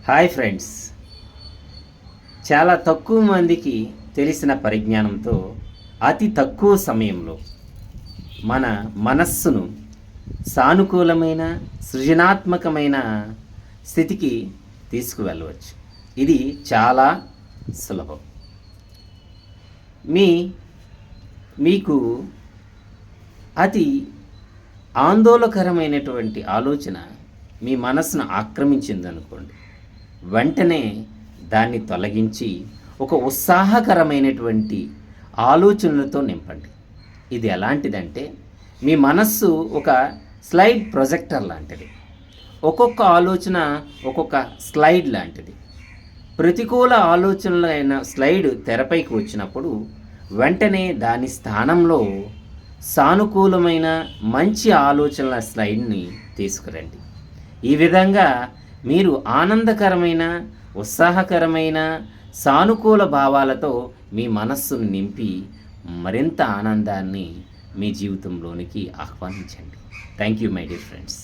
Hi friends, చాలా తక్కువ మందికి తెలిసిన పరిజ్ఞానంతో అతి తక్కువ సమయంలో మన మనస్సును సానుకూలమైన సృజనాత్మకమైన స్థితికి తీసుకువెళ్ళవచ్చు. ఇది చాలా సులభం. మీకు అతి ఆందోళనకరమైనటువంటి ఆలోచన మీ మనస్సును ఆక్రమించిందనుకోండి, వెంటనే దాన్ని తొలగించి ఒక ఉత్సాహకరమైనటువంటి ఆలోచనలతో నింపండి. ఇది ఎలాంటిదంటే, మీ మనస్సు ఒక స్లైడ్ ప్రొజెక్టర్ లాంటిది. ఒక్కొక్క ఆలోచన ఒక్కొక్క స్లైడ్ లాంటిది. ప్రతికూల ఆలోచనలైన స్లైడ్ తెరపైకి వచ్చినప్పుడు వెంటనే దాని స్థానంలో సానుకూలమైన మంచి ఆలోచనల స్లైడ్ని తీసుకురండి. ఈ విధంగా మీరు ఆనందకరమైన, ఉత్సాహకరమైన, సానుకూల భావాలతో మీ మనస్సును నింపి మరింత ఆనందాన్ని మీ జీవితంలోనికి ఆహ్వానించండి. Thank you my dear friends.